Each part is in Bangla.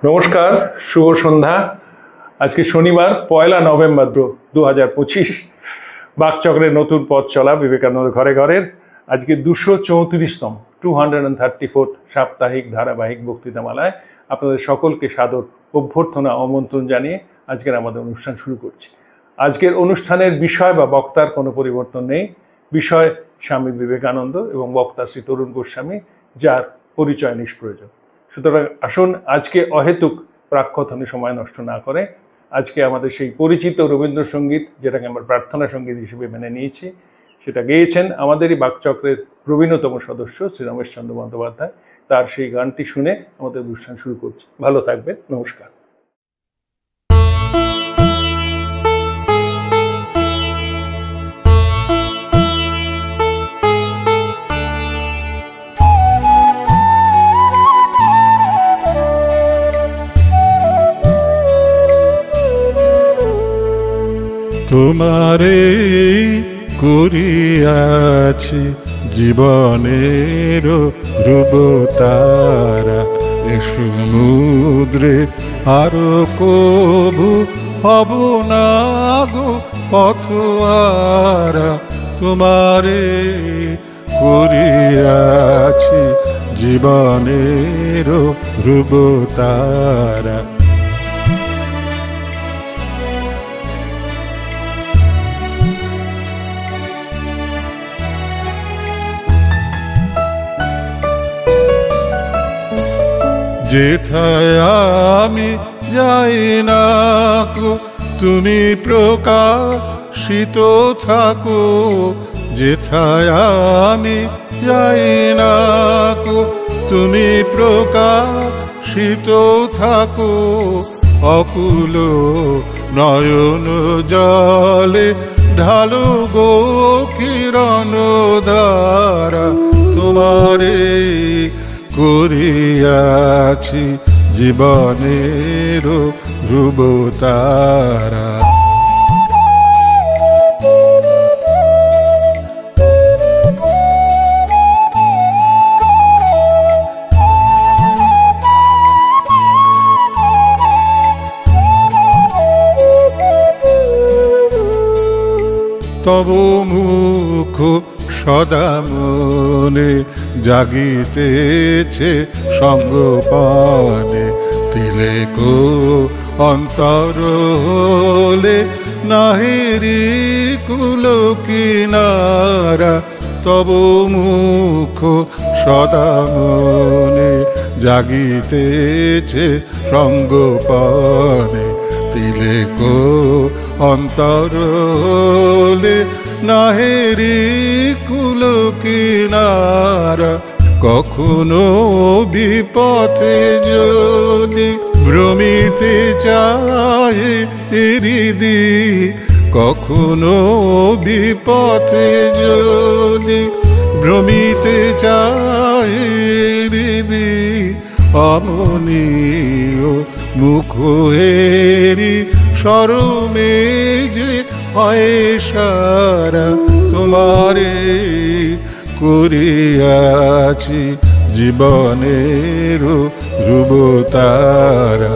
নমস্কার, শুভ সন্ধ্যা। আজকে শনিবার 1 নভেম্বর 2025। বাকচক্রের নতুন পথ চলা বিবেকানন্দ ঘরে ঘরের আজকে 234তম 234th সাপ্তাহিক ধারাবাহিক বক্তৃতামালায় আপনাদের সকলকে সাদর অভ্যর্থনা আমন্ত্রণ জানিয়ে আজকের আমাদের অনুষ্ঠান শুরু করছি। আজকের অনুষ্ঠানের বিষয় বা বক্তার কোনো পরিবর্তন নেই। বিষয় স্বামী বিবেকানন্দ এবং বক্তা শ্রী তরুণ গোস্বামী, যার পরিচয় নিষ্প্রয়োজন। সুতরাং আসুন আজকে অহেতুক প্রাক্ষথনে সময় নষ্ট না করে আজকে আমাদের সেই পরিচিত রবীন্দ্রসঙ্গীত, যেটাকে আমরা প্রার্থনা সঙ্গীত হিসেবে মেনে নিয়েছি, সেটা গেয়েছেন আমাদেরই বাকচক্রের প্রবীণতম সদস্য শ্রী রমেশচন্দ্র বন্দ্যোপাধ্যায়। তার সেই গানটি শুনে আমাদের অনুষ্ঠান শুরু করছি। ভালো থাকবেন, নমস্কার। তোমারে করিয়াছি জীবনের ধ্রুবতারা, এ সমুদ্রে আরো কবু হব না গো পথহারা। তোমারে করিয়াছি জীবনের ধ্রুবতারা। যেথায় আমি যাই না গো তুমি প্রকাশিত থাকো, যেথায় আমি যাই না গো তুমি প্রকাশিত থাকো। অকুল নয়ন জলে ঢালো গো কিরণ ধারা। তোমারে করিয়াছি জীবনের ধ্রুবতারা। তব মুখ সদা মনে জাগিতেছে সঙ্গপানে, তিলেক অন্তর হলে নাহিরি কুল কিনারা। তব মুখ সদা মনে জাগিতেছে সঙ্গপানে, তিলেক অন্তর হলে নাহেরি কুল কিনারা। কখনো বিপথে যদি ভ্রমিতে চায় হৃদি, কখনো বিপথে যদি ভ্রমিতে চায় হৃদি, অমনীয় মুখ হেরি শরমে যে হয় সারা। তোমারে করিয়াছি জীবনের ধ্রুবতারা,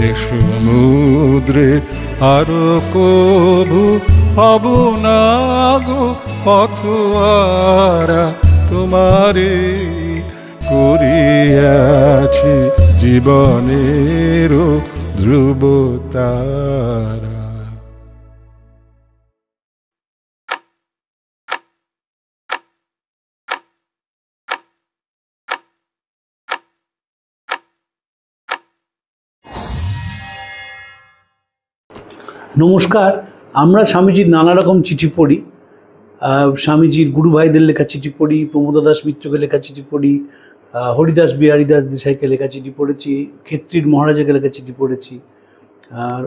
এ সমুদ্রে আরো কবু হব না গো পথহারা। তোমারে করিয়াছি জীবনের ধ্রুবতারা। নমস্কার। আমরা স্বামীজির নানা রকম চিঠি পড়ি। স্বামীজির গুরু ভাইদের লেখা চিঠি পড়ি, প্রমোদ দাস মিত্রকে লেখা চিঠি পড়ি, হরিদাস বিহারী দাস দেশাইকে লেখা চিঠি পড়েছি, ক্ষেত্রীর মহারাজাকে লেখা চিঠি পড়েছি, আর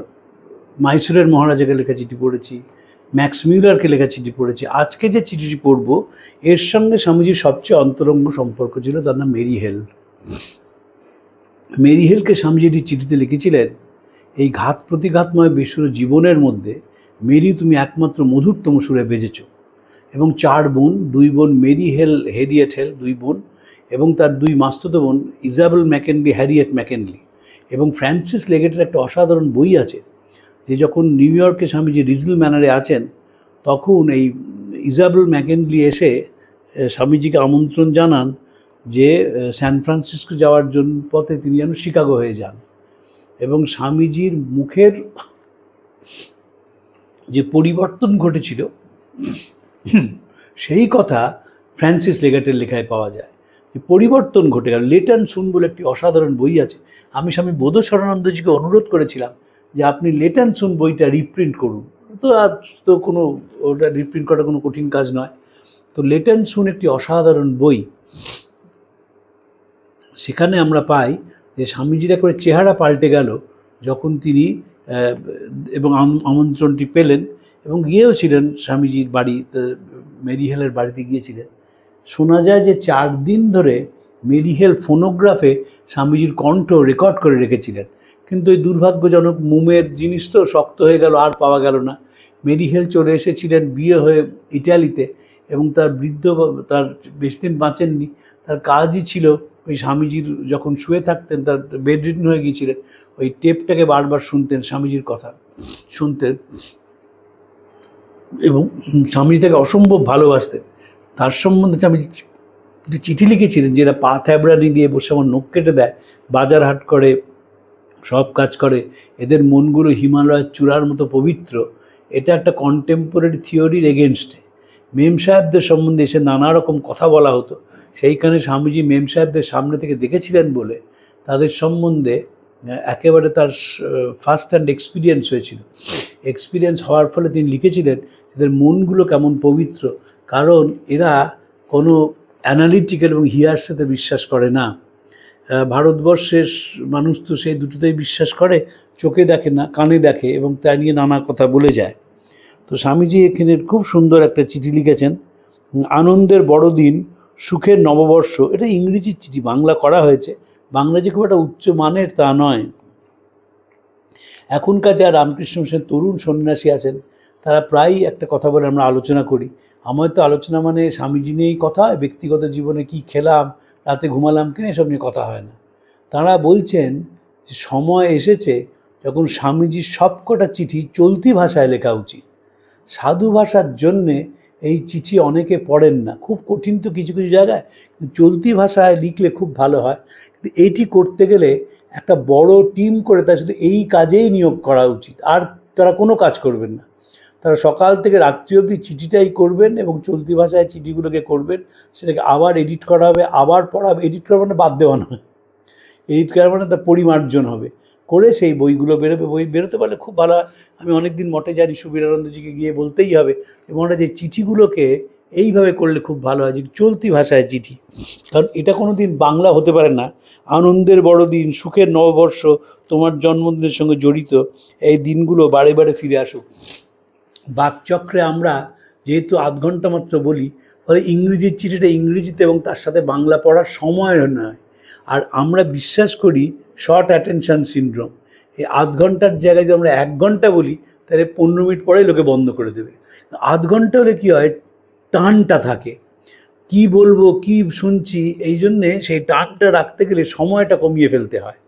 মাইসুরের মহারাজাকে লেখা চিঠি পড়েছি, ম্যাক্স মিউলারকে লেখা চিঠি পড়েছি। আজকে যে চিঠিটি পড়ব এর সঙ্গে স্বামীজির সবচেয়ে অন্তরঙ্গ সম্পর্ক ছিল, তার নাম মেরি হেল। মেরি হেলকে স্বামীজি একটি চিঠিতে লিখেছিলেন, এই ঘাত প্রতিঘাতময় বেসুরো জীবনের মধ্যে মেরি তুমি একমাত্র মধুরতম সুরে বেজেছ। এবং 4 বোন, 2 বোন মেরি হেল, হ্যারিয়েট হেল 2 বোন, এবং তার 2 মাস্তুতো বোন ইজাবেল ম্যাকেনলি, হ্যারিয়েট ম্যাকেনলি। এবং ফ্রান্সিস লেগেটের একটা অসাধারণ বই আছে, যে যখন নিউ ইয়র্কে স্বামীজি রিজল ম্যানারে আছেন, তখন এই ইজাবেল ম্যাকেনলি এসে স্বামীজিকে আমন্ত্রণ জানান যে স্যান ফ্রান্সিসকো যাওয়ার জন্য পথে তিনি যেন শিকাগো হয়ে যান। এবং স্বামীজির মুখের যে পরিবর্তন ঘটেছিল সেই কথা ফ্রান্সিস লেগেটের লেখায় পাওয়া যায়, যে পরিবর্তন ঘটে গেল। লেট অ্যান্ড সুন বলে একটি অসাধারণ বই আছে। আমি স্বামী বোধশরণানন্দজিকে অনুরোধ করেছিলাম যে আপনি লেট অ্যান্ড সুন বইটা রিপ্রিন্ট করুন। তো কোনো ওটা রিপ্রিন্ট করা কোনো কঠিন কাজ নয়। তো লেট অ্যান্ড সুন একটি অসাধারণ বই। সেখানে আমরা পাই যে স্বামীজির একবারে চেহারা পাল্টে গেল যখন তিনি এবং আমন্ত্রণটি পেলেন এবং গিয়েওছিলেন স্বামীজির বাড়ি, মেরিহেলের বাড়িতে গিয়েছিলেন। শোনা যায় যে 4 দিন ধরে মেরিহেল ফোনোগ্রাফে স্বামীজির কণ্ঠ রেকর্ড করে রেখেছিলেন, কিন্তু এই দুর্ভাগ্যজনক মোমের জিনিস তো শক্ত হয়ে গেল, আর পাওয়া গেল না। মেরিহেল চলে এসেছিলেন বিয়ে হয়ে ইটালিতে, এবং তার বেশি দিন বাঁচেননি। তার কাজই ছিল ওই স্বামীজির যখন শুয়ে থাকতেন, তার বেডরিডন হয়ে গিয়েছিলেন, ওই টেপটাকে বারবার শুনতেন, স্বামীজির কথা শুনতেন, এবং স্বামীজি তাকে অসম্ভব ভালোবাসতেন। তার সম্বন্ধে স্বামীজি চিঠি লিখেছিলেন, যেটা পা থ্যাবড়ানি দিয়ে বসে আমার নখ কেটে দেয়, বাজার হাট করে, সব কাজ করে, এদের মনগুলো হিমালয়ের চূড়ার মতো পবিত্র। এটা একটা কন্টেম্পোরারি থিওরির এগেনস্টে। মেম সাহেবদের সম্বন্ধে এসে নানা রকম কথা বলা হতো। সেইখানে স্বামীজি মেম সাহেবদের সামনে থেকে দেখেছিলেন বলে তাদের সম্বন্ধে একেবারে তার ফার্স্ট হ্যান্ড এক্সপিরিয়েন্স হয়েছিল। এক্সপিরিয়েন্স হওয়ার ফলে তিনি লিখেছিলেন এদের মনগুলো কেমন পবিত্র, কারণ এরা কোনো অ্যানালিটিক্যাল এবং হিয়ার্সেতে বিশ্বাস করে না। ভারতবর্ষের মানুষ তো সেই দুটোতেই বিশ্বাস করে, চোখে দেখে না, কানে দেখে, এবং তা নিয়ে নানা কথা বলে যায়। তো স্বামীজি এখানে খুব সুন্দর একটা চিঠি লিখেছেন, আনন্দের বড়দিন, সুখের নববর্ষ। এটা ইংরেজির চিঠি, বাংলা করা হয়েছে। বাংলা যে খুব একটা উচ্চ মানের তা নয়। এখনকার যারা রামকৃষ্ণ মিশনের তরুণ সন্ন্যাসী আছেন, তারা প্রায়ই একটা কথা বলে আমরা আলোচনা করি। আমার তো আলোচনা মানে স্বামীজি নিয়েই কথা হয়, ব্যক্তিগত জীবনে কি খেলাম, রাতে ঘুমালাম কিনা, এসব নিয়ে কথা হয় না। তারা বলছেন যে সময় এসেছে যখন স্বামীজির সবকটা চিঠি চলতি ভাষায় লেখা উচিত। সাধু ভাষার জন্যে এই চিঠি অনেকে পড়েন না, খুব কঠিন তো কিছু কিছু জায়গায়, চলতি ভাষায় লিখলে খুব ভালো হয়। কিন্তু এইটি করতে গেলে একটা বড় টিম করে তার শুধু এই কাজেই নিয়োগ করা উচিত, আর তারা কোনো কাজ করবেন না। তারা সকাল থেকে রাত্রি অবধি চিঠিটাই করবেন এবং চলতি ভাষায় চিঠিগুলোকে করবেন, সেটাকে আবার এডিট করা হবে, আবার পড়া হবে। এডিট করা মানে বাদ দেওয়া নয়, এডিট করা মানে তার পরিমার্জন হবে, করে সেই বইগুলো বেরোবে। বই বেরোতে পারলে খুব ভালো হয়। আমি অনেকদিন মঠে জানি, সুবীরানন্দজিকে গিয়ে বলতেই হবে এবং ওরা যে চিঠিগুলোকে এইভাবে করলে খুব ভালো হয়, যে চলতি ভাষায় চিঠি, কারণ এটা কোনো দিন বাংলা হতে পারে না। আনন্দের বড়দিন, সুখের নববর্ষ, তোমার জন্মদিনের সঙ্গে জড়িত এই দিনগুলো বারে বারে ফিরে আসুক। বাকচক্রে আমরা যেহেতু 8 ঘন্টা মাত্র বলি, ফলে ইংরেজির চিঠিটা ইংরেজিতে এবং তার সাথে বাংলা পড়ার সময় নয়। আর আমরা বিশ্বাস করি শর্ট অ্যাটেনশান সিনড্রোম। এই 8 ঘন্টার জায়গায় যদি আমরা 1 ঘন্টা বলি, তাহলে 15 মিনিট পরেই লোকে বন্ধ করে দেবে। 8 ঘন্টা হলে কী হয়, টানটা থাকে, কি বলবো কি শুনছি, এই জন্যে সেই টানটা রাখতে গেলে সময়টা কমিয়ে ফেলতে হয়।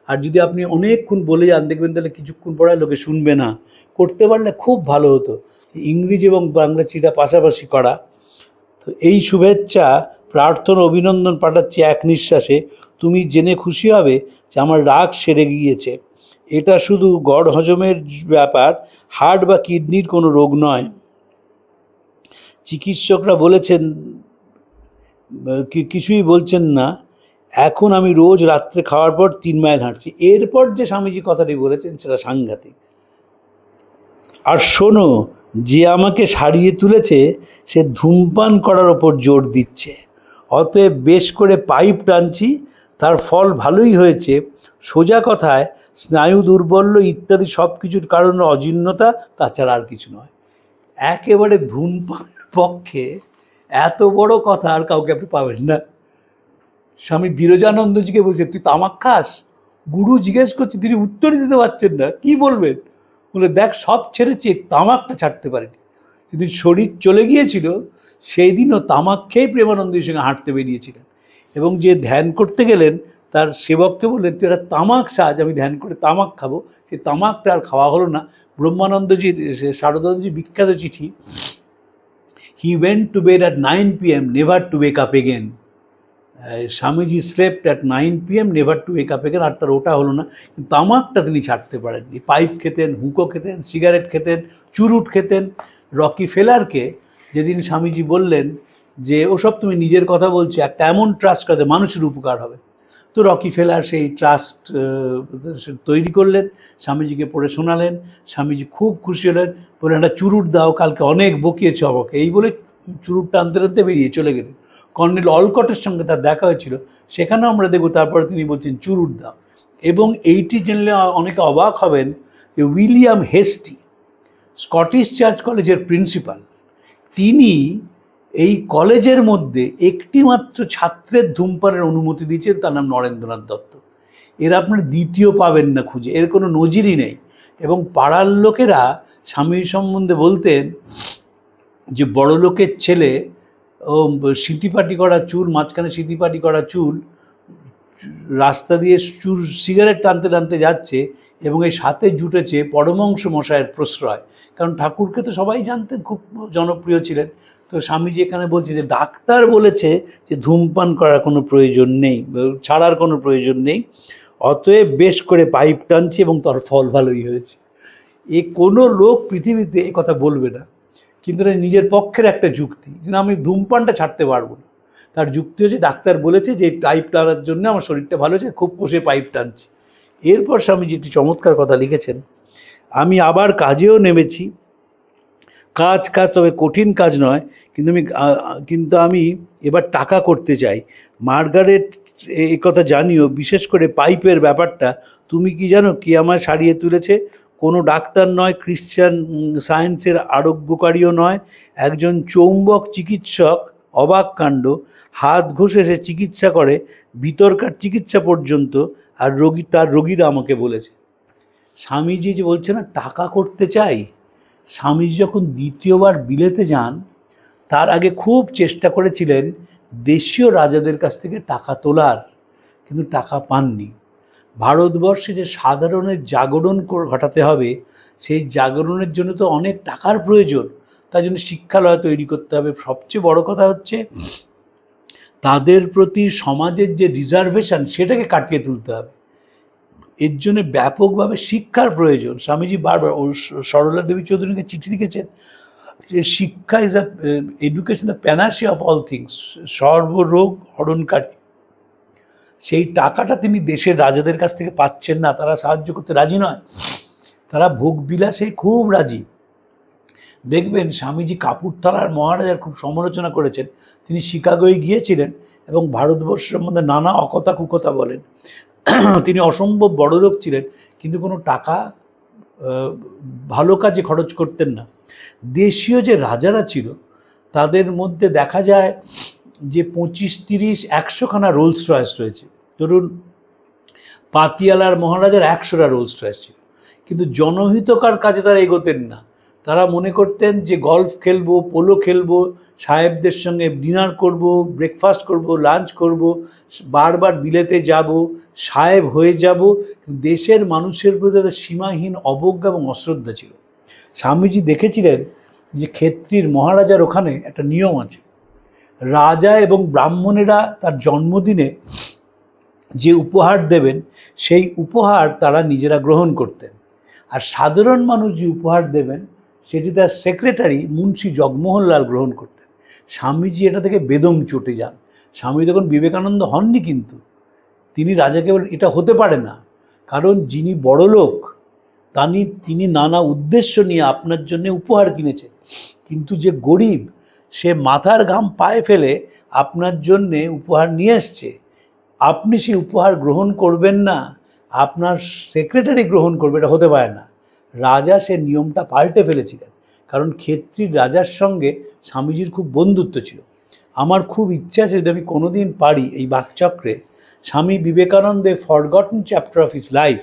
আর যদি আপনি অনেকক্ষণ বলে যান, দেখবেন তাহলে কিছুক্ষণ পরে লোকে শুনবে না। করতে পারলে খুব ভালো হতো, ইংরেজি এবং বাংলা চিঠিটা পাশাপাশি করা। তো এই শুভেচ্ছা, প্রার্থনা, অভিনন্দন পাঠাচ্ছি এক নিঃশ্বাসে। তুমি জেনে খুশি হবে যে আমার রাগ সেরে গিয়েছে। এটা শুধু গড় হজমের ব্যাপার, হার্ট বা কিডনির কোনো রোগ নয়। চিকিৎসকরা বলেছেন কিছুই বলছেন না। এখন আমি রোজ রাত্রে খাওয়ার পর 3 মাইল হাঁটছি। এরপর যে স্বামীজি কথাটি বলেছেন সেটা সাংঘাতিক। আর শোনো, যে আমাকে সারিয়ে তুলেছে সে ধূমপান করার ওপর জোর দিচ্ছে। অতএব বেশ করে পাইপ টানছি, তার ফল ভালোই হয়েছে। সোজা কথায় স্নায়ু দুর্বল্য ইত্যাদি সব কিছুর কারণ অজীর্ণতা, তাছাড়া আর কিছু নয়। একেবারে ধূমপানের পক্ষে এত বড় কথা আর কাউকে আপনি পাবেন না। স্বামী বিরজানন্দজিকে বলছে, তুই তামাক খাস? গুরু জিজ্ঞেস করছে, তিনি উত্তরই দিতে পারছেন না, কি বলবেন? বলে, দেখ সব ছেড়েছে, তামাকটা ছাড়তে পারেনি। যেদিন শরীর চলে গিয়েছিল সেই দিনও তামাক খেয়েই প্রেমানন্দের সঙ্গে হাঁটতে বেরিয়েছিলেন। এবং যে ধ্যান করতে গেলেন তার সেবককে বললেন তুই একটা তামাক সাজ, আমি ধ্যান করে তামাক খাবো। সেই তামাকটা আর খাওয়া হলো না। ব্রহ্মানন্দজির শারদানন্দজির বিখ্যাত চিঠি, he went to bed at 9 PM never to wake up again. Swamiji slept at 9 PM never to wake up again. আর তার ওটা হলো না। কিন্তু তামাকটা তিনি ছাড়তে পারেননি। পাইপ খেতেন, হুঁকো খেতেন, সিগারেট খেতেন, চুরুট খেতেন। রকি ফেলারকে যেদিন স্বামীজি বললেন যে ওসব তুমি নিজের কথা বলছো, একটা এমন ট্রাস্ট করতে মানুষের উপকার হবে, তো রকি ফেলার সেই ট্রাস্ট তৈরি করলেন, স্বামীজিকে পড়ে শোনালেন। স্বামীজি খুব খুশি হলেন, বললেন একটা চুরুট দাও, কালকে অনেক বকিয়েছে আমাকে। এই বলে চুরুটটা আনতে আনতে বেরিয়ে চলে গেলেন। কর্নেল অলকটের সঙ্গে তার দেখা হয়েছিল, সেখানেও আমরা দেখব তারপরে তিনি বলছেন চুরুট দাও। এবং এইটি জেনলে অনেকে অবাক হবেন যে উইলিয়াম হেস্টি, স্কটিশ চার্চ কলেজের প্রিন্সিপাল, তিনি এই কলেজের মধ্যে একটি মাত্র ছাত্রের ধূমপানের অনুমতি দিয়েছেন, তার নাম নরেন্দ্রনাথ দত্ত। এর আপনার দ্বিতীয় পাবেন না খুঁজে, এর কোনো নজিরই নেই। এবং পাড়ার লোকেরা স্বামীর সম্বন্ধে বলতেন যে বড় লোকের ছেলে, ও সিঁথিপাটি করা চুল, মাঝখানে সিঁথিপাটি করা চুল, রাস্তা দিয়ে সিগারেট টানতে টানতে যাচ্ছে এবং এই সাথে জুটেছে পরমহংস মশায়ের প্রশ্রয়। কারণ ঠাকুরকে তো সবাই জানতেন, খুব জনপ্রিয় ছিলেন। তো স্বামীজি এখানে বলছে যে ডাক্তার বলেছে যে ধূমপান করার কোনো প্রয়োজন নেই, ছাড়ার কোনো প্রয়োজন নেই, অতএব বেশ করে পাইপ টানছে এবং তার ফল ভালোই হয়েছে। কোনো লোক পৃথিবীতে এ কথা বলবে না, কিন্তু নিজের পক্ষের একটা যুক্তি যে আমি ধূমপানটা ছাড়তে পারবো না। তার যুক্তি হচ্ছে ডাক্তার বলেছে যে পাইপ টানার জন্য আমার শরীরটা ভালো হয়েছে, খুব কষে পাইপ টানছি। এরপর স্বামীজি একটি চমৎকার কথা লিখেছেন, আমি আবার কাজেও নেমেছি, কাজ তবে কঠিন কাজ নয়, কিন্তু আমি এবার টাকা করতে চাই। মার্গারেট এই কথা জানিও, বিশেষ করে পাইপের ব্যাপারটা। তুমি কি জানো কি আমায় সারিয়ে তুলেছে? কোনো ডাক্তার নয়, খ্রিশ্চান সায়েন্সের আরোগ্যকারীও নয়, একজন চৌম্বক চিকিৎসক। অবাক কাণ্ড, হাত ঘষে সে চিকিৎসা করে, ভিতরকার চিকিৎসা পর্যন্ত। আর তার রোগীরা আমাকে বলেছে। স্বামীজি যে বলছে না টাকা করতে চাই, স্বামীজি যখন দ্বিতীয়বার বিলেতে যান তার আগে খুব চেষ্টা করেছিলেন দেশীয় রাজাদের কাছ থেকে টাকা তোলার, কিন্তু টাকা পাননি। ভারতবর্ষে যে সাধারণের জাগরণ ঘটাতে হবে, সেই জাগরণের জন্য তো অনেক টাকার প্রয়োজন। তার জন্য শিক্ষালয় তৈরি করতে হবে। সবচেয়ে বড় কথা হচ্ছে তাদের প্রতি সমাজের যে রিজার্ভেশন, সেটাকে কাটিয়ে তুলতে হবে। এর জন্য ব্যাপকভাবে শিক্ষার প্রয়োজন। স্বামীজি বারবার সরলা দেবী চৌধুরীকে চিঠি লিখেছেন যে শিক্ষা is education the panacea of all things, সর্বরোগ হরণকারী। সেই টাকাটা তিনি দেশের রাজাদের কাছ থেকে পাচ্ছেন না, তারা সাহায্য করতে রাজি নয়, তারা ভোগবিলাসে খুব রাজি। দেখবেন স্বামীজি কাপুরথালার মহারাজার খুব সমালোচনা করেছেন। তিনি শিকাগোয় গিয়েছিলেন এবং ভারতবর্ষ সম্বন্ধে নানা অকথা কুকথা বলেন। তিনি অসম্ভব বড়লোক ছিলেন, কিন্তু কোনো টাকা ভালো কাজে খরচ করতেন না। দেশীয় যে রাজারা ছিল তাদের মধ্যে দেখা যায় যে 25, 30, 100 খানা রোলস রয়েস রয়েছে। ধরুন পাতিয়ালার মহারাজার 100টা রোলস রয়েস ছিল, কিন্তু জনহিতকার কাজে তারা এগোতেন না। তারা মনে করতেন যে গল্ফ খেলবো, পোলো খেলবো, সাহেবদের সঙ্গে ডিনার করব, ব্রেকফাস্ট করব, লাঞ্চ করব, বারবার বিলেতে যাব, সাহেব হয়ে যাব। দেশের মানুষের প্রতি তাদের সীমাহীন অবজ্ঞা এবং অশ্রদ্ধা ছিল। স্বামীজি দেখেছিলেন যে ক্ষেত্রীর মহারাজার ওখানে একটা নিয়ম আছে, রাজা এবং ব্রাহ্মণেরা তার জন্মদিনে যে উপহার দেবেন সেই উপহার তারা নিজেরা গ্রহণ করতেন, আর সাধারণ মানুষ যে উপহার দেবেন সেটি তার সেক্রেটারি মুন্সি জগমোহনলাল গ্রহণ করতেন। স্বামীজি এটা থেকে বেদম চটে যান। স্বামী তখন বিবেকানন্দ হননি, কিন্তু তিনি রাজাকে বলেন এটা হতে পারে না, কারণ যিনি বড় লোক তিনি নানা উদ্দেশ্য নিয়ে আপনার জন্য উপহার কিনেছেন, কিন্তু যে গরিব সে মাথার ঘাম পায়ে ফেলে আপনার জন্যে উপহার নিয়ে এসছে, আপনি সেই উপহার গ্রহণ করবেন না, আপনার সেক্রেটারি গ্রহণ করবে, এটা হতে পারে না। রাজা সে নিয়মটা পাল্টে ফেলেছিলেন, কারণ ক্ষেত্রীর রাজার সঙ্গে স্বামীজির খুব বন্ধুত্ব ছিল। আমার খুব ইচ্ছা আছে যদি আমি কোনোদিন পারি এই বাকচক্রে স্বামী বিবেকানন্দের forgotten chapter of his life,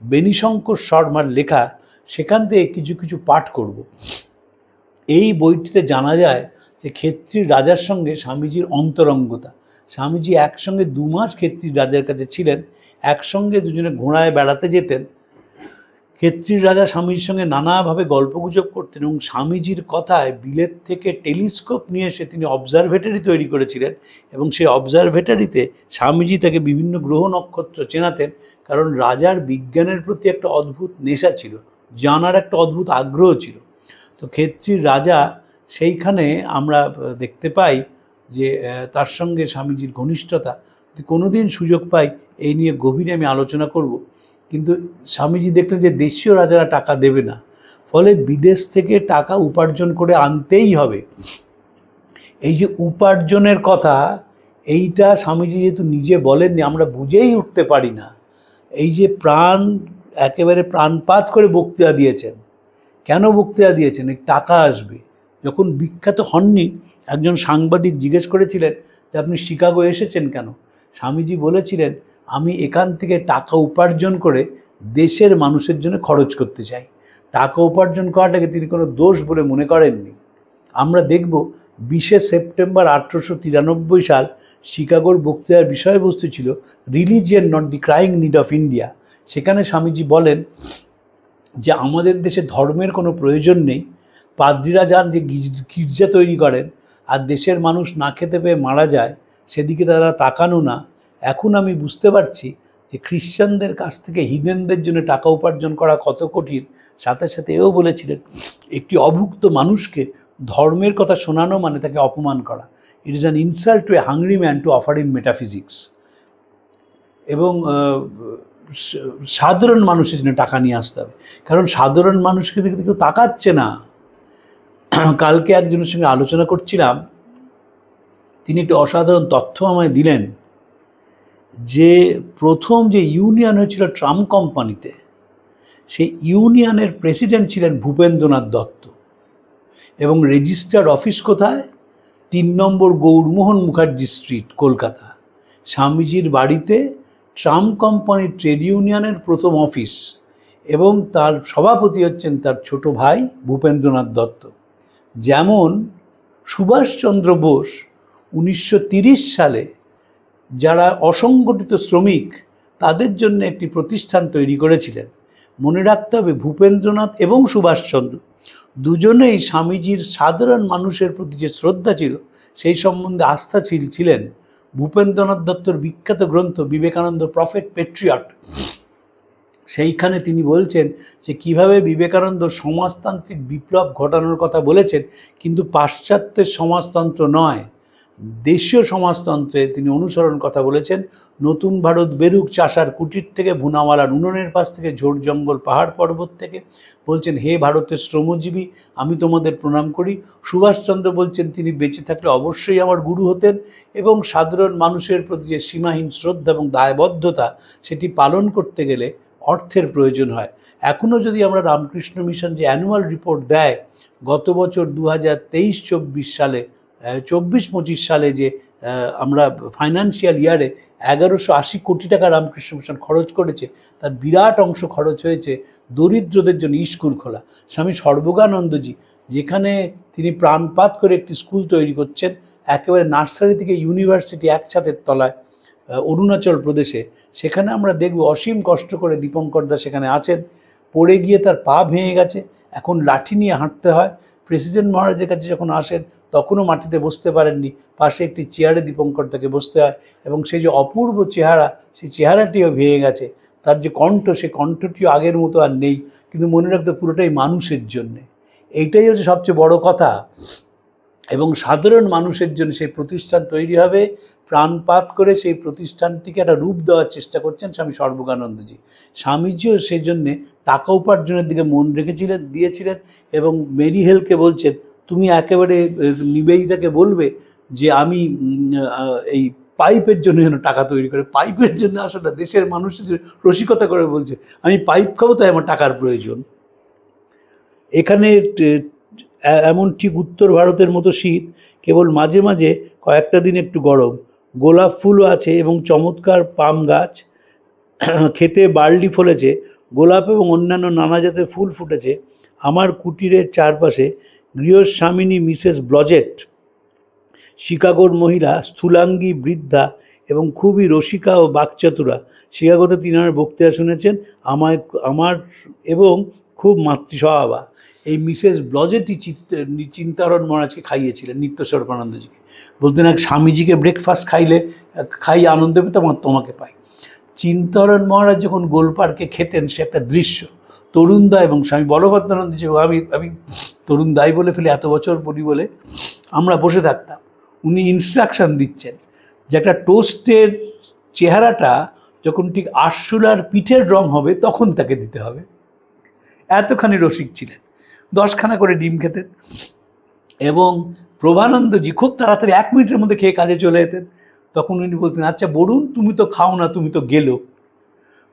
Benishankar শর্মার লেখা, সেখান থেকে কিছু কিছু পাঠ করব। এই বইটিতে জানা যায় যে ক্ষেত্রীর রাজার সঙ্গে স্বামীজির অন্তরঙ্গতা, স্বামীজি একসঙ্গে 2 মাস ক্ষেত্রীর রাজার কাছে ছিলেন, একসঙ্গে দুজনে ঘোড়ায় বেড়াতে যেতেন। ক্ষেত্রীর রাজা স্বামীজির সঙ্গে নানাভাবে গল্পগুজব করতেন এবং স্বামীজির কথায় বিলেত থেকে টেলিস্কোপ নিয়ে এসে তিনি অবজারভেটরি তৈরি করেছিলেন এবং সেই অবজারভেটরিতে স্বামীজি তাকে বিভিন্ন গ্রহ নক্ষত্র চেনাতেন, কারণ রাজার বিজ্ঞানের প্রতি একটা অদ্ভুত নেশা ছিল, জানার একটা অদ্ভুত আগ্রহ ছিল। তো ক্ষেত্রীর রাজা সেইখানে আমরা দেখতে পাই যে তার সঙ্গে স্বামীজির ঘনিষ্ঠতা। যদি কোনো দিন সুযোগ পাই এই নিয়ে গভীরে আমি আলোচনা করব। কিন্তু স্বামীজি দেখলেন যে দেশীয় রাজারা টাকা দেবে না, ফলে বিদেশ থেকে টাকা উপার্জন করে আনতেই হবে। এই যে উপার্জনের কথা, এইটা স্বামীজি যেহেতু নিজে বলেননি, আমরা বুঝেই উঠতে পারি না। এই যে একেবারে প্রাণপাত করে বক্তৃতা দিয়েছেন। কেন বক্তৃতা দিয়েছেন? এই টাকা আসবে। যখন বিখ্যাত হননি, একজন সাংবাদিক জিজ্ঞেস করেছিলেন যে আপনি শিকাগো এসেছেন কেন? স্বামীজি বলেছিলেন, আমি এখান থেকে টাকা উপার্জন করে দেশের মানুষের জন্য খরচ করতে চাই। টাকা উপার্জন করাটাকে তিনি কোনো দোষ বলে মনে করেননি। আমরা দেখব 20শে সেপ্টেম্বর 1893 সাল শিকাগোর বক্তৃতার বিষয়বস্তু ছিল religion not the crying need of India. সেখানে স্বামীজি বলেন যে আমাদের দেশে ধর্মের কোনো প্রয়োজন নেই। পাদ্রীরা যান যে গির্জা তৈরি করেন আর দেশের মানুষ না খেতে পেয়ে মারা যায়, সেদিকে তারা তাকানো না। এখন আমি বুঝতে পারছি যে খ্রিশ্চানদের কাছ থেকে হিদেনদের জন্য টাকা উপার্জন করা কত কঠিন। সাথে সাথে এও বলেছিলেন, একটি অভুক্ত মানুষকে ধর্মের কথা শোনানো মানে তাকে অপমান করা। It is an insult to A hungry man to offer him metaphysics. এবং সাধারণ মানুষের জন্য টাকা নিয়ে আসতে হবে, কারণ সাধারণ মানুষকে দিকে কেউ তাকাচ্ছে না। কালকে একজনের সঙ্গে আলোচনা করছিলাম, তিনি একটি অসাধারণ তথ্য আমায় দিলেন যে প্রথম যে ইউনিয়ন হয়েছিল ট্রাম কোম্পানিতে, সেই ইউনিয়নের প্রেসিডেন্ট ছিলেন ভূপেন্দ্রনাথ দত্ত এবং রেজিস্টার্ড অফিস কোথায়? 3 নম্বর গৌরমোহন মুখার্জি স্ট্রিট, কলকাতা। স্বামীজির বাড়িতে ট্রাম কোম্পানির ট্রেড ইউনিয়নের প্রথম অফিস এবং তার সভাপতি হচ্ছেন তার ছোট ভাই ভূপেন্দ্রনাথ দত্ত। যেমন সুভাষচন্দ্র বোস 1930 সালে যারা অসংগঠিত শ্রমিক তাদের জন্য একটি প্রতিষ্ঠান তৈরি করেছিলেন। মনে রাখতে হবে ভূপেন্দ্রনাথ এবং সুভাষচন্দ্র দুজনেই স্বামীজির সাধারণ মানুষের প্রতি যে শ্রদ্ধা ছিল সেই সম্বন্ধে আস্থাশীল ছিলেন। ভূপেন্দ্রনাথ দত্তর বিখ্যাত গ্রন্থ বিবেকানন্দ প্রফেট পেট্রিয়ট, সেইখানে তিনি বলছেন যে কিভাবে বিবেকানন্দ সমাজতান্ত্রিক বিপ্লব ঘটানোর কথা বলেছেন, কিন্তু পাশ্চাত্যের সমাজতন্ত্র নয়, দেশীয় সমাজতন্ত্রে তিনি অনুসরণ কথা বলেছেন। নতুন ভারত বেরুক চাষার কুটির থেকে, ভুনাওয়ালার উনুনের পাশ থেকে, ঝোড় জঙ্গল পাহাড় পর্বত থেকে। বলছেন হে ভারতের শ্রমজীবী, আমি তোমাদের প্রণাম করি। সুভাষচন্দ্র বলছেন তিনি বেঁচে থাকলে অবশ্যই আমার গুরু হতেন এবং সাধারণ মানুষের প্রতি যে সীমাহীন শ্রদ্ধা এবং দায়বদ্ধতা, সেটি পালন করতে গেলে অর্থের প্রয়োজন হয়। এখনও যদি আমরা রামকৃষ্ণ মিশন যে অ্যানুয়াল রিপোর্ট দেয়, গত বছর 2023-24 সালে 24-25 সালে যে আমরা ফাইন্যান্সিয়াল ইয়ারে 1180 কোটি টাকা রামকৃষ্ণ মিশন খরচ করেছে, তার বিরাট অংশ খরচ হয়েছে দরিদ্রদের জন্য স্কুল খোলা। স্বামী সর্বজ্ঞানন্দজি যেখানে তিনি প্রাণপাত করে একটি স্কুল তৈরি করছেন, একেবারে নার্সারি থেকে ইউনিভার্সিটি একসাথের তলায় অরুণাচল প্রদেশে, সেখানে আমরা দেখব অসীম কষ্ট করে দীপঙ্কর দা সেখানে আছেন। পড়ে গিয়ে তার পা ভেঙে গেছে, এখন লাঠি নিয়ে হাঁটতে হয়। প্রেসিডেন্ট মহারাজের কাছে যখন আসেন তখনও মাটিতে বসতে পারেননি, পাশে একটি চেয়ারে দীপঙ্কর দাকে বসতে হয় এবং সেই যে অপূর্ব চেহারা, সেই চেহারাটিও ভেঙে গেছে। তার যে কণ্ঠ, সেই কণ্ঠটিও আগের মতো আর নেই, কিন্তু মনে রাখতে পুরোটাই মানুষের জন্যে। এইটাই হচ্ছে সবচেয়ে বড় কথা। এবং সাধারণ মানুষের জন্য সেই প্রতিষ্ঠান তৈরি হবে। প্রাণপাত করে সেই প্রতিষ্ঠানটিকে একটা রূপ দেওয়ার চেষ্টা করছেন স্বামী সর্বজ্ঞানন্দজি। স্বামীজিও সেই জন্যে টাকা উপার্জনের দিকে মন দিয়েছিলেন এবং মেরি হেলকে বলছেন, তুমি একেবারে নিবেদিতাকে বলবে যে আমি এই পাইপের জন্য যেন টাকা তৈরি করে। পাইপের জন্য আসলে দেশের মানুষের রসিকতা করে বলছে আমি পাইপ খাবো, তাই আমার টাকার প্রয়োজন। এখানে এমন ঠিক উত্তর ভারতের মতো শীত, কেবল মাঝে মাঝে কয়েকটা দিন একটু গরম। গোলাপ ফুলও আছে এবং চমৎকার পাম গাছ, খেতে বার্লি ফলেছে, গোলাপ এবং অন্যান্য নানা জাতের ফুল ফুটেছে। আমার কুটিরের চারপাশে গৃহস্বামিনী মিসেস ব্লজেট শিকাগোর মহিলা স্থূলাঙ্গী বৃদ্ধা এবং খুবই রসিকা ও বাকচাতুরা। শিকাগোতে তিনি আমার বক্তৃতা শুনেছেন আমার এবং খুব মাতৃস্বভাবা। এই মিসেস ব্লজেটই চিন্তারণ মহারাজকে খাইয়েছিলেন নিত্য স্বরূপানন্দজিকে। বলতেন এক স্বামীজিকে ব্রেকফাস্ট খাই আনন্দ পেতাম আর তোমাকে পাই। চিন্তারণ মহারাজ যখন গোলপার্কে খেতেন সে একটা দৃশ্য। তরুণদা এবং স্বামী বলভদ্রানন্দজি, আমি তরুণদাই বলে ফেলে এত বছর পরি বলে আমরা বসে থাকতাম। উনি ইনস্ট্রাকশান দিচ্ছেন যে একটা টোস্টের চেহারাটা যখন ঠিক আরশোলার পিঠের রং হবে তখন তাকে দিতে হবে। এতখানি রসিক ছিলেন। 10খানা করে ডিম খেতেন এবং প্রভানন্দজি খুব তাড়াতাড়ি 1 মিনিটের মধ্যে খেয়ে কাজে চলে যেতেন। তখন উনি বলতেন, আচ্ছা বরুণ তুমি তো খাও না, তুমি তো গেলো।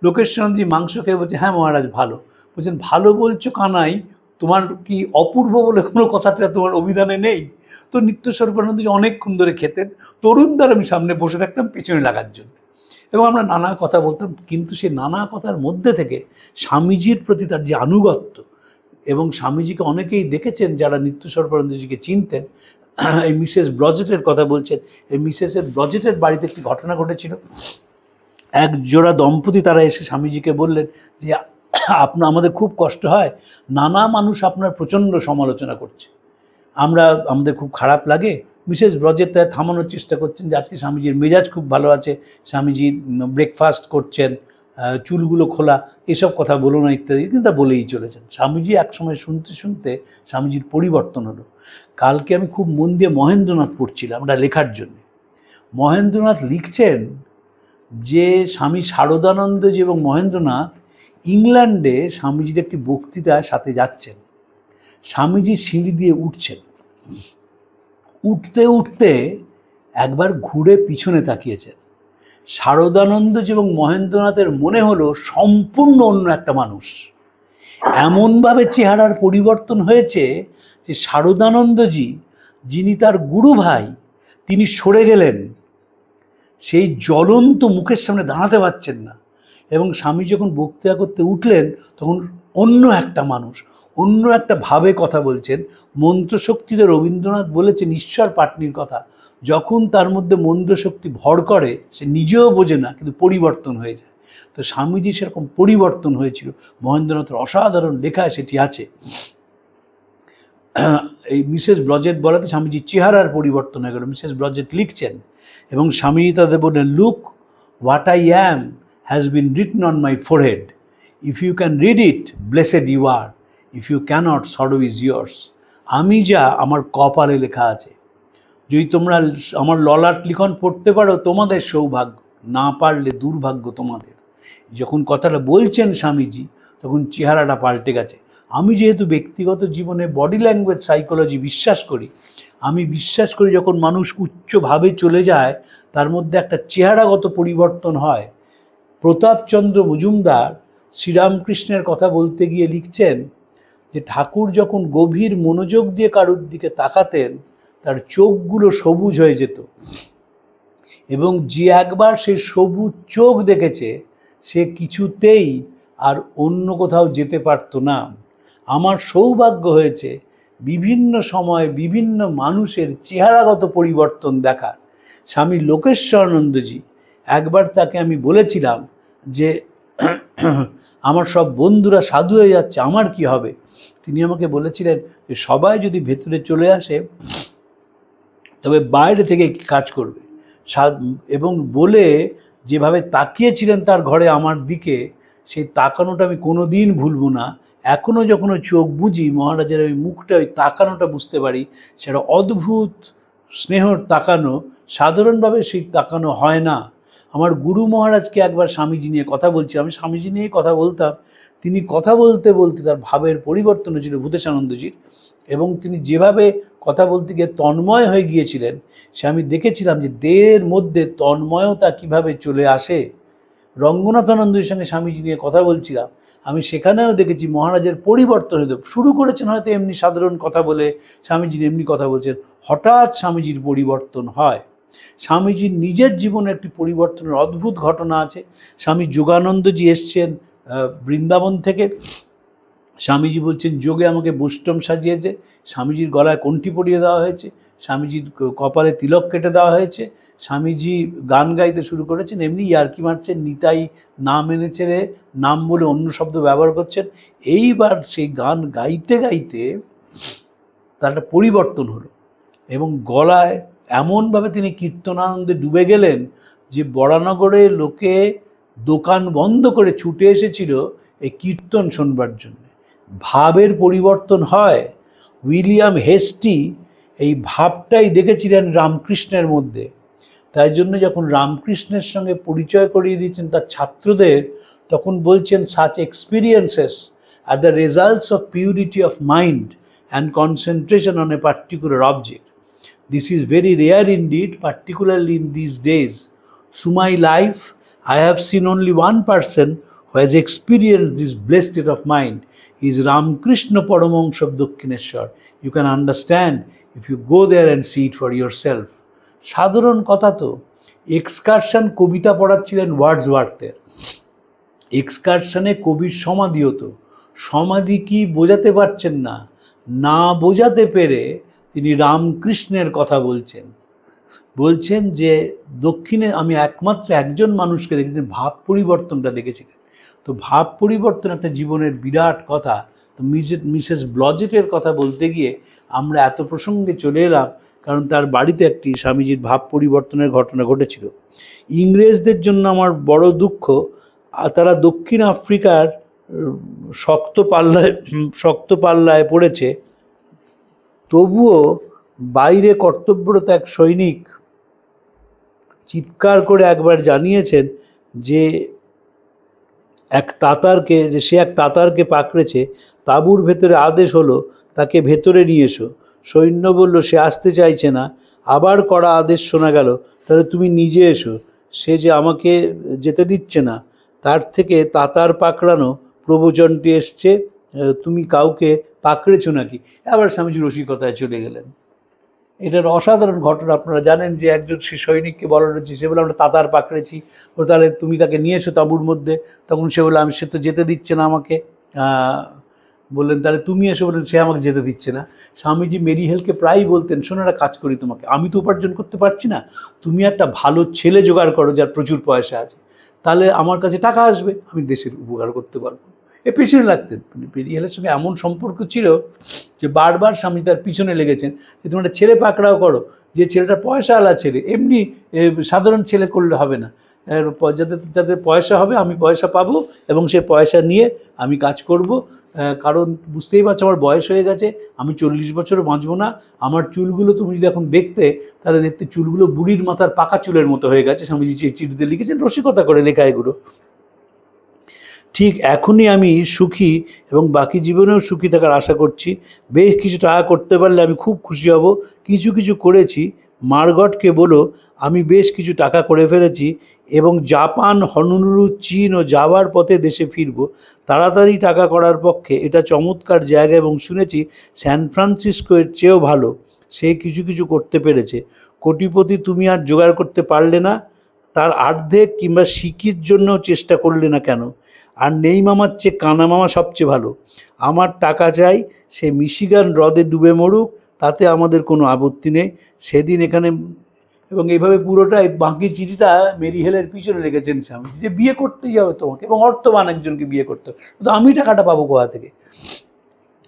লোকেশ্বরজি মাংস খেয়ে বলছে, হ্যাঁ মহারাজ ভালো। বলছেন ভালো বলছো কানাই, তোমার কি অপূর্ব বলে কোনো কথাটা তোমার অভিধানে নেই? তো নিত্য স্বরূপানন্দজি অনেকক্ষণ ধরে খেতেন। তরুণদার আমি সামনে বসে থাকতাম পেছনে লাগার জন্য এবং আমরা নানা কথা বলতাম। কিন্তু সেই নানা কথার মধ্যে থেকে স্বামীজির প্রতি তার যে আনুগত্য, এবং স্বামীজিকে অনেকেই দেখেছেন যারা নিত্য স্বরূপানন্দজিকে চিনতেন। এই মিসেস ব্লজেটের কথা বলছেন। এই মিসেস ব্লজেটের বাড়িতে একটি ঘটনা ঘটেছিল। এক জোড়া দম্পতি তারা এসে স্বামীজিকে বললেন যে আমাদের খুব কষ্ট হয়, নানা মানুষ আপনার প্রচণ্ড সমালোচনা করছে, আমাদের খুব খারাপ লাগে। মিসেস ব্লজেট তাই থামানোর চেষ্টা করছেন যে আজকে স্বামীজির মেজাজ খুব ভালো আছে, স্বামীজি ব্রেকফাস্ট করছেন, চুলগুলো খোলা, এসব কথা বলো না ইত্যাদি, কিন্তু তা বলেই চলেছেন। স্বামীজি একসময় শুনতে শুনতে স্বামীজির পরিবর্তন হলো। কালকে আমি খুব মন দিয়ে মহেন্দ্রনাথ পড়ছিলাম ওটা লেখার জন্য। মহেন্দ্রনাথ লিখছেন যে স্বামী শারদানন্দজি এবং মহেন্দ্রনাথ ইংল্যান্ডে স্বামীজির একটি বক্তৃতার সাথে যাচ্ছেন। স্বামীজি সিঁড়ি দিয়ে উঠছেন, উঠতে উঠতে একবার ঘুরে পিছনে তাকিয়েছেন। শারদানন্দজি এবং মহেন্দ্রনাথের মনে হলো সম্পূর্ণ অন্য একটা মানুষ। এমনভাবে চেহারার পরিবর্তন হয়েছে যে শারদানন্দজি, যিনি তার গুরু ভাই, তিনি সরে গেলেন, সেই জ্বলন্ত মুখের সামনে দাঁড়াতে পারছেন না। এবং স্বামী যখন বক্তৃতা করতে উঠলেন তখন অন্য একটা মানুষ, অন্য একটা ভাবে কথা বলছেন। মন্ত্রশক্তিতে রবীন্দ্রনাথ বলেছেন ঈশ্বর পাটনির কথা, যখন তার মধ্যে মন্ত্রশক্তি ভর করে সে নিজেও বোঝে না, কিন্তু পরিবর্তন হয়ে যায়। তো স্বামীজি সেরকম পরিবর্তন হয়েছিল। মহেন্দ্রনাথের অসাধারণ লেখায় সেটি আছে। এই মিসেস ব্লজেট বলাতে স্বামীজির চেহারার পরিবর্তন হয়ে গেল। মিসেস ব্লজেট লিখছেন এবং স্বামীজি তাদের বললেন, look what I am has been written on my forehead, if you can read it blessed you are, if you cannot sorrow is yours. আমি যা আমার কপালে লেখা আছে, যদি তোমরা আমার ললাট লিখন পড়তে পারো তোমাদের সৌভাগ্য, না পারলে দুর্ভাগ্য তোমাদের। যখন কথাটা বলছেন স্বামীজি তখন চেহারাটা পাল্টে গেছে। আমি যেহেতু ব্যক্তিগত জীবনে বডি ল্যাঙ্গুয়েজ সাইকোলজি বিশ্বাস করি, আমি বিশ্বাস করি যখন মানুষ উচ্চভাবে চলে যায় তার মধ্যে একটা চেহারাগত পরিবর্তন হয়। প্রতাপচন্দ্র মজুমদার শ্রীরামকৃষ্ণের কথা বলতে গিয়ে লিখছেন যে ঠাকুর যখন গভীর মনোযোগ দিয়ে কারুর দিকে তাকাতেন তার চোখগুলো সবুজ হয়ে যেত, এবং যে একবার সে সবুজ চোখ দেখেছে সে কিছুতেই আর অন্য কোথাও যেতে পারতো না। আমার সৌভাগ্য হয়েছে বিভিন্ন সময় বিভিন্ন মানুষের চেহারাগত পরিবর্তন দেখার। স্বামী লোকেশ্বরানন্দজি, একবার তাকে আমি বলেছিলাম যে আমার সব বন্ধুরা সাধু হয়ে যাচ্ছে, আমার কি হবে? তিনি আমাকে বলেছিলেন যে সবাই যদি ভেতরে চলে আসে তবে বাইরে থেকে কাজ করবে। এবং বলে যেভাবে তাকিয়েছিলেন তার ঘরে আমার দিকে, সেই তাকানোটা আমি কোনো দিন ভুলব না। এখনও যখন ওই চোখ বুঝি মহারাজের ওই মুখটা, ওই তাকানোটা বুঝতে পারি, সেটা অদ্ভুত স্নেহর তাকানো। সাধারণভাবে সেই তাকানো হয় না। আমার গুরু মহারাজকে একবার স্বামীজি নিয়ে কথা বলছি, আমি স্বামীজি নিয়ে কথা বলতাম, তিনি কথা বলতে বলতে তার ভাবের পরিবর্তন হয়েছিল ভূতেশানন্দজির, এবং তিনি যেভাবে কথা বলতে গিয়ে তন্ময় হয়ে গিয়েছিলেন সে আমি দেখেছিলাম যে দেহের মধ্যে তন্ময়তা কিভাবে চলে আসে। রঙ্গনাথানন্দজির সঙ্গে স্বামীজি নিয়ে কথা বলছিলাম, আমি সেখানেও দেখেছি মহারাজের পরিবর্তন হতে শুরু করেছেন হয়তো এমনি সাধারণ কথা বলে, স্বামীজি এমনি কথা বলছেন, হঠাৎ স্বামীজির পরিবর্তন হয়। স্বামীজির নিজের জীবনে একটি পরিবর্তনের অদ্ভুত ঘটনা আছে। স্বামী যোগানন্দজি এসছেন বৃন্দাবন থেকে, স্বামীজি বলছেন যোগে আমাকে বৈষ্ণব সাজিয়েছে, স্বামীজির গলায় কণ্ঠি পরিয়ে দেওয়া হয়েছে। স্বামীজির কপালে তিলক কেটে দেওয়া হয়েছে, স্বামীজি গান গাইতে শুরু করেছেন, এমনি ইয়ার্কি মারছেন, নিতাই নাম এনেছে রে, নাম বলে অন্য শব্দ ব্যবহার করছেন। এইবার সেই গান গাইতে গাইতে তার একটা পরিবর্তন হলো এবং গলায় এমনভাবে তিনি কীর্তনানন্দে ডুবে গেলেন যে বরানগরে লোকে দোকান বন্ধ করে ছুটে এসেছিল এই কীর্তন শোনবার জন্য। ভাবের পরিবর্তন হয়। উইলিয়াম হেস্টি এই ভাবটাই দেখেছিলেন রামকৃষ্ণের মধ্যে। তাই জন্য যখন রামকৃষ্ণের সঙ্গে পরিচয় করিয়ে দিয়েছেন তার ছাত্রদের, তখন বলছেন such experiences are the results of purity of mind and concentration on a particular object. This is very rare indeed, particularly in these days. Through my life, I have seen only one person who has experienced this blessed state of mind. He is Ramakrishna Paramahansa of Dakshineshwar. You can understand if you go there and see it for yourself. সাধারণ কথা তো, এক্সকারশন কবিতা পড়াচ্ছিলেন ওয়ার্ডসওয়ার্থের, এক্সকারশনে কবির সমাধি হতো। সমাধি কি বোঝাতে পারছেন না, না বোঝাতে পেরে তিনি রামকৃষ্ণের কথা বলছেন যে দক্ষিণে আমি একমাত্র একজন মানুষকে দেখেছি ভাব পরিবর্তনটা দেখেছিলেন। তো ভাব পরিবর্তন একটা জীবনের বিরাট কথা। তো মিসেস ব্লজেটের কথা বলতে গিয়ে আমরা এত প্রসঙ্গে চলে এলাম, কারণ তার বাড়িতে একটি স্বামীজির ভাব পরিবর্তনের ঘটনা ঘটেছিল। ইংরেজদের জন্য আমার বড় দুঃখ, তারা দক্ষিণ আফ্রিকার শক্ত পাল্লায় পড়েছে, তবুও বাইরে কর্তব্যরত এক সৈনিক চিৎকার করে একবার জানিয়েছেন যে সে এক তাতারকে পাকড়েছে। তাঁবুর ভেতরে আদেশ হলো তাকে ভেতরে নিয়ে এসো। সৈন্য বলল সে আসতে চাইছে না। আবার কড়া আদেশ শোনা গেল, তাহলে তুমি নিজে এসো। সে যে আমাকে যেতে দিচ্ছে না, তার থেকে তাতার পাকড়ানো প্রবচনটি এসছে, তুমি কাউকে পাকড়েছো নাকি? আবার স্বামীজি রসিকতায় চলে গেলেন। এটার অসাধারণ ঘটনা আপনারা জানেন যে একজন সে সৈনিককে বলানো হচ্ছে, সে বলে আমরা তাতার পাকড়েছি। ও তাহলে তুমি তাকে নিয়ে এসো তাঁবুর মধ্যে। তখন সে বলে সে তো যেতে দিচ্ছে না আমাকে। বললেন তাহলে তুমি এসো। বললেন সে আমাকে যেতে দিচ্ছে না। স্বামীজি মেরিহেলকে প্রায়ই বলতেন, শোনো একটা কাজ করি তোমাকে, আমি তো উপার্জন করতে পারছি না, তুমি একটা ভালো ছেলে জোগাড় করো যার প্রচুর পয়সা আছে, তাহলে আমার কাছে টাকা আসবে, আমি দেশের উপকার করতে পারবো। পেছনে লাগতেন। মেরিহেলের সঙ্গে এমন সম্পর্ক ছিল যে বারবার স্বামী তার পিছনে লেগেছেন যে তুমি একটা ছেলে পাকড়াও করো, যে ছেলেটা পয়সাওয়ালা ছেলে, এমনি সাধারণ ছেলে করলে হবে না, যাতে পয়সা হবে, আমি পয়সা পাবো এবং সে পয়সা নিয়ে আমি কাজ করব। কারণ বুঝতেই পারছো আমার বয়স হয়ে গেছে, আমি 40 বছরও বাঁচবো না। আমার চুলগুলো তুমি যদি এখন দেখতে, তাহলে দেখতে চুলগুলো বুড়ির মাথার পাকা চুলের মতো হয়ে গেছে। স্বামীজি চিঠিতে লিখেছেন, রসিকতা করে লেখা এগুলো। ঠিক এখনই আমি সুখী এবং বাকি জীবনেও সুখী থাকার আশা করছি। বেশ কিছু টাকা করতে পারলে আমি খুব খুশি হব। কিছু করেছি। মার্গটকে বলো আমি বেশ কিছু টাকা করে ফেলেছি এবং জাপান, হনুলুলু, চীন ও যাওয়ার পথে দেশে ফিরব। তাড়াতাড়ি টাকা করার পক্ষে এটা চমৎকার জায়গা এবং শুনেছি স্যান ফ্রান্সিসকো-এর চেয়েও ভালো। সে কিছু করতে পেরেছে। কোটিপতি তুমি আর জোগাড় করতে পারলে না, তার অর্ধেক কিংবা সিকির জন্য চেষ্টা করলে না কেন? আর নেই মামার চেয়ে কানা মামা সবচেয়ে ভালো। আমার টাকা চাই, সে মিশিগান হ্রদে ডুবে মরুক, তাতে আমাদের কোনো আপত্তি নেই। সেদিন এখানে, এবং এইভাবে পুরোটাই বাকি চিঠিটা মেরিহেলের পিছনে রেখেছেন স্বামী, যে বিয়ে করতেই হবে তোমাকে এবং অর্থবান একজনকে বিয়ে করতে হবে, কিন্তু আমি টাকাটা পাবো কোথা থেকে?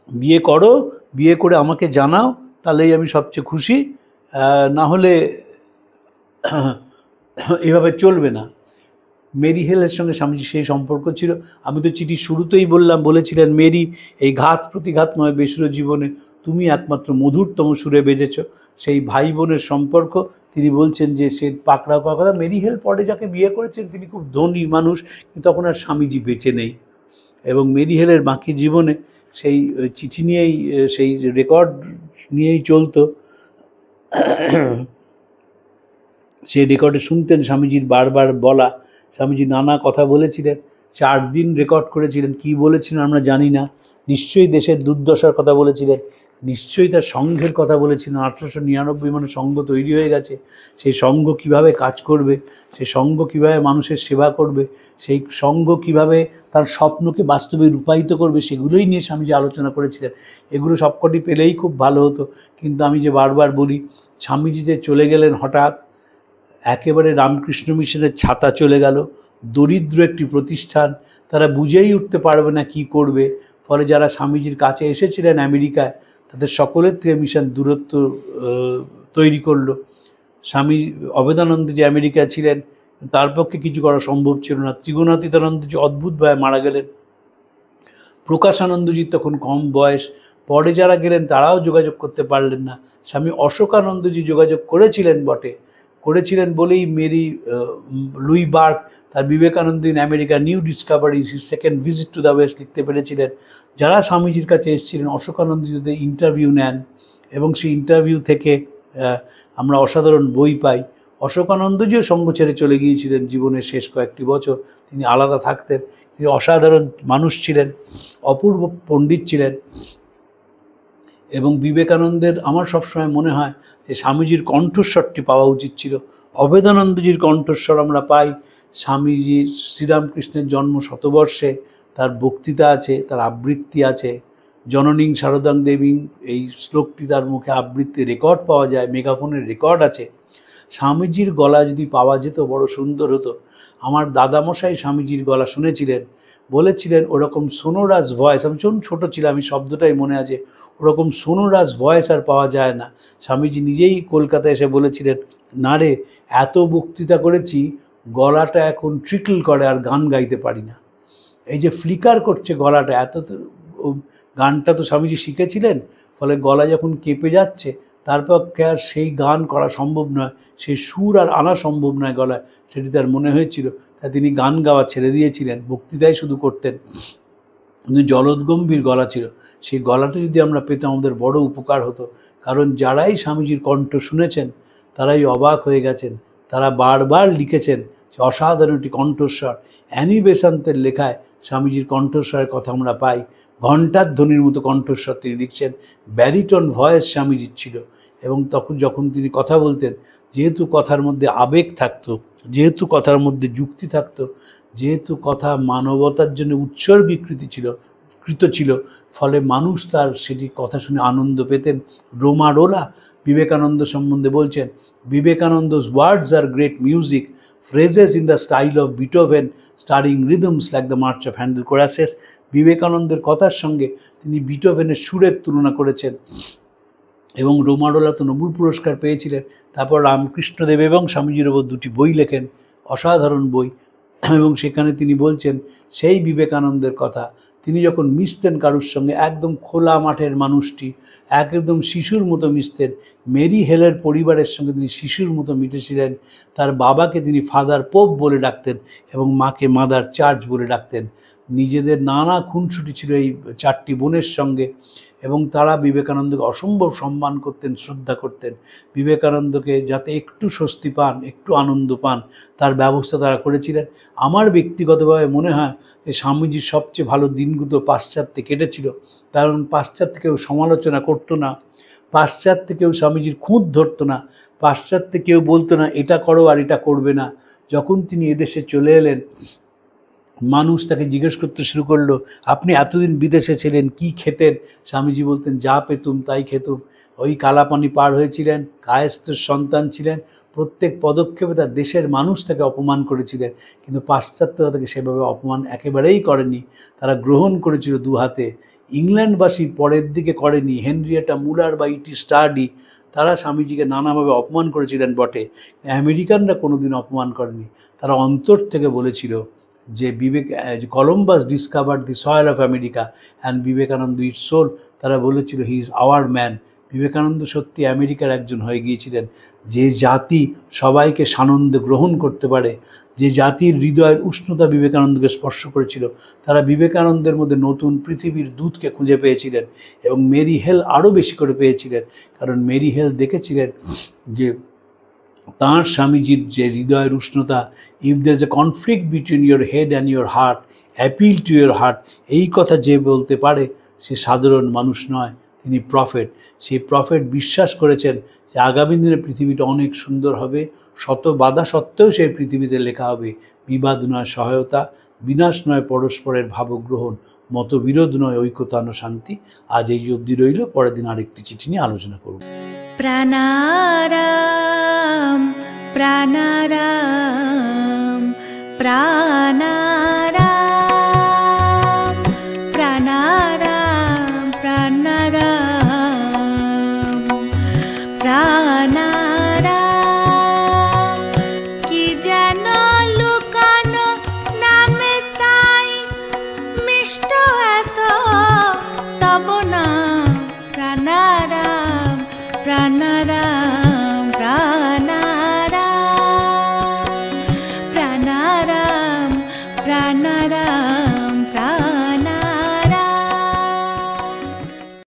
বিয়ে করো, বিয়ে করে আমাকে জানাও, তাহলেই আমি সবচেয়ে খুশি, না হলে এভাবে চলবে না। মেরিহেলের সঙ্গে স্বামীজি সেই সম্পর্ক ছিল। আমি তো চিঠির শুরুতেই বলেছিলেন মেরি, এই ঘাত প্রতিঘাতময় বেসুরো জীবনে তুমি একমাত্র মধুরতম সুরে বেজেছ। সেই ভাই বোনের সম্পর্ক তিনি বলছেন যে সে পাকড়াও করার কথা। মেরিহেল পরে যাকে বিয়ে করেছেন তিনি খুব ধনী মানুষ, কিন্তু তখন আর স্বামীজি বেঁচে নেই। এবং মেরিহেলের বাকি জীবনে সেই চিঠি নিয়েই, সেই রেকর্ড নিয়েই চলতো। সেই রেকর্ডে শুনতেন স্বামীজির বারবার বলা। স্বামীজি নানা কথা বলেছিলেন, 4 দিন রেকর্ড করেছিলেন। কি বলেছিলেন আমরা জানি না, নিশ্চয়ই দেশের দুর্দশার কথা বলেছিলেন, নিশ্চয়ই তার সংঘের কথা বলেছিলেন। 1899 মানে সংঘ তৈরি হয়ে গেছে, সেই সংঘ কিভাবে কাজ করবে, সেই সংঘ কিভাবে মানুষের সেবা করবে, সেই সংঘ কিভাবে তার স্বপ্নকে বাস্তবে রূপায়িত করবে, সেগুলোই নিয়ে স্বামীজি আলোচনা করেছিলেন। এগুলো সবকটি পেলেই খুব ভালো হতো, কিন্তু আমি যে বারবার বলি, স্বামীজি যে চলে গেলেন হঠাৎ, একেবারে রামকৃষ্ণ মিশনের ছাতা চলে গেল, দরিদ্র একটি প্রতিষ্ঠান, তারা বুঝেই উঠতে পারবে না কি করবে। ফলে যারা স্বামীজির কাছে এসেছিলেন আমেরিকায়, তাদের সকলের থেকে মিশন দূরত্ব তৈরি করলো। স্বামী অভেদানন্দ যে আমেরিকায় ছিলেন, তার পক্ষে কিছু করা সম্ভব ছিল না। ত্রিগুণাতীতানন্দজি অদ্ভুতভাবে মারা গেলেন। প্রকাশানন্দজির তখন কম বয়স, পরে যারা গেলেন তারাও যোগাযোগ করতে পারলেন না। স্বামী অশোকানন্দজি যোগাযোগ করেছিলেন বলেই লুই বার্গ তার Vivekananda in America new discoveries his second visit to the West লিখতে পেরেছিলেন। যারা স্বামীজির কাছে এসেছিলেন, অশোকানন্দজি তাদের ইন্টারভিউ নেন এবং সেই ইন্টারভিউ থেকে আমরা অসাধারণ বই পাই। অশোকানন্দজিও সঙ্গ ছেড়ে চলে গিয়েছিলেন জীবনের শেষ কয়েকটি বছর, তিনি আলাদা থাকতেন। তিনি অসাধারণ মানুষ ছিলেন, অপূর্ব পণ্ডিত ছিলেন। এবং বিবেকানন্দের আমার সবসময় মনে হয় যে স্বামীজির কণ্ঠস্বরটি পাওয়া উচিত ছিল। অভেদানন্দজির কণ্ঠস্বর আমরা পাই। স্বামীজির শ্রীরামকৃষ্ণের জন্ম শতবর্ষে তার বক্তৃতা আছে, তার আবৃত্তি আছে। জননীং শারদাং দেবীং, এই শ্লোকটি তার মুখে আবৃত্তি রেকর্ড পাওয়া যায়, মেগাফোনের রেকর্ড আছে। স্বামীজির গলা যদি পাওয়া যেত বড় সুন্দর হতো। আমার দাদামশাই স্বামীজির গলা শুনেছিলেন, বলেছিলেন ওরকম সোনোরাস ভয়েস, আমি যখন ছোটো ছিলাম আমি শব্দটাই মনে আছে, ওরকম সোনোরাস ভয়েস আর পাওয়া যায় না। স্বামীজি নিজেই কলকাতায় এসে বলেছিলেন, না রে, এত বক্তৃতা করেছি, গলাটা এখন ট্রিকল করে, আর গান গাইতে পারি না। এই যে ফ্লিকার করছে গলাটা, গানটা তো স্বামীজি শিখেছিলেন, ফলে গলা যখন কেঁপে যাচ্ছে, তারপক্ষে আর সেই গান করা সম্ভব নয়, সেই সুর আর আনা সম্ভব নয় গলায়, সেটি তার মনে হয়েছিল। তাই তিনি গান গাওয়া ছেড়ে দিয়েছিলেন, বক্তৃতাই শুধু করতেন। কিন্তু জলদগম্ভীর গলা ছিল। সেই গলাটা যদি আমরা পেতাম আমাদের বড় উপকার হতো। কারণ যারাই স্বামীজির কণ্ঠ শুনেছেন তারাই অবাক হয়ে গেছেন। তারা বারবার লিখেছেন যে অসাধারণ একটি কণ্ঠস্বর। অ্যানি বেসান্তের লেখায় স্বামীজির কণ্ঠস্বরের কথা আমরা পাই। ঘণ্টার ধ্বনির মতো কণ্ঠস্বর তিনি লিখছেন। ব্যারিটন ভয়েস স্বামীজির ছিল। এবং তখন যখন তিনি কথা বলতেন, যেহেতু কথার মধ্যে আবেগ থাকতো, যেহেতু কথার মধ্যে যুক্তি থাকতো, যেহেতু কথা মানবতার জন্য উৎসর্গীকৃত ছিল, ফলে মানুষ তার সেটি কথা শুনে আনন্দ পেতেন। রোমারোলা বিবেকানন্দ সম্বন্ধে বলছেন, বিবেকানন্দ's words are great music, phrases in the style of Beethoven, starring rhythms like the March of Handel choruses। বিবেকানন্দের কথার সঙ্গে তিনি বিটোভেনের সুরের তুলনা করেছেন। এবং রোমারোলা তো নোবেল পুরস্কার পেয়েছিলেন। তারপর রামকৃষ্ণদেব এবং স্বামীজির ওপর দুটি বই লেখেন, অসাধারণ বই। এবং সেখানে তিনি বলছেন সেই বিবেকানন্দের কথা, তিনি যখন মিশতেন কারুর সঙ্গে, একদম খোলা মাঠের মানুষটি, একদম শিশুর মতো মিশতেন। মেরি হেলের পরিবারের সঙ্গে তিনি শিশুর মতো মিটেছিলেন। তার বাবাকে তিনি ফাদার পোপ বলে ডাকতেন এবং মাকে মাদার চার্চ বলে ডাকতেন। নিজেদের নানা খুনসুটি ছিল এই চারটি বোনের সঙ্গে, এবং তারা বিবেকানন্দকে অসম্ভব সম্মান করতেন, শ্রদ্ধা করতেন। বিবেকানন্দকে যাতে একটু স্বস্তি পান, একটু আনন্দ পান, তার ব্যবস্থা তারা করেছিলেন। আমার ব্যক্তিগতভাবে মনে হয় যে স্বামীজির সবচেয়ে ভালো দিনগুলো পাশ্চাত্যে কেটেছিল। কারণ পাশ্চাত্যে কেউ সমালোচনা করতো না, পাশ্চাত্যে কেউ স্বামীজির খুঁত ধরতো না, পাশ্চাত্যে কেউ বলতো না এটা করো আর এটা করবে না। যখন তিনি এদেশে চলে এলেন, মানুষ তাকে জিজ্ঞেস করতে শুরু করলো, আপনি এতদিন বিদেশে ছিলেন, কি খেতেন? স্বামীজি বলতেন, যা পেতুম তাই খেতুম। ওই কালাপানি পার হয়েছিলেন, কায়স্থের সন্তান ছিলেন, প্রত্যেক পদক্ষেপে তার দেশের মানুষ তাকে অপমান করেছিলেন। কিন্তু পাশ্চাত্যরা তাকে সেভাবে অপমান একেবারেই করেনি, তারা গ্রহণ করেছিল দু হাতে। ইংল্যান্ডবাসী পরের দিকে করেনি, হেনরিয়েটা মুলার বা ইটি স্টার্ডি, তারা স্বামীজিকে নানাভাবে অপমান করেছিলেন বটে, আমেরিকানরা কোনোদিন অপমান করেনি। তারা অন্তর থেকে বলেছিল যে Columbus discovered the soil of America and Vivekananda its soul. তারা বলেছিল he is our man. Vivekananda সত্যি আমেরিকার একজন হয়ে গিয়েছিলেন। যে জাতি সবাইকে সানন্দে গ্রহণ করতে পারে, যে জাতির হৃদয়ের উষ্ণতা বিবেকানন্দকে স্পর্শ করেছিল, তারা বিবেকানন্দের মধ্যে নতুন পৃথিবীর দূতকে খুঁজে পেয়েছিলেন। এবং মেরি হেল আরও বেশি করে পেয়েছিলেন, কারণ মেরি হেল দেখেছিলেন যে তাঁর স্বামীজির যে হৃদয়ের উষ্ণতা, if there is a conflict between your head and your heart, appeal to your heart, এই কথা যে বলতে পারে সে সাধারণ মানুষ নয়, তিনি প্রফেট। সেই প্রফেট বিশ্বাস করেছেন যে আগামী দিনে পৃথিবীটা অনেক সুন্দর হবে, শত বাধা সত্ত্বেও সেই পৃথিবীতে লেখা হবে বিবাদ নয় সহায়তা, বিনাশ নয় পরস্পরের ভাবগ্রহণ, মতবিরোধ নয় ঐক্যতান শান্তি। আজ এই অবধি রইল, পরের দিন আরেকটি চিঠি নিয়ে আলোচনা করব। প্রাণারাম প্রাণারাম প্রাণারাম প্রাণারাম প্রাণারাম প্রাণারাম। কি যেন লুকানো নামে তাই মিষ্ট এত তব নাম প্রাণারাম প্রাণারাম।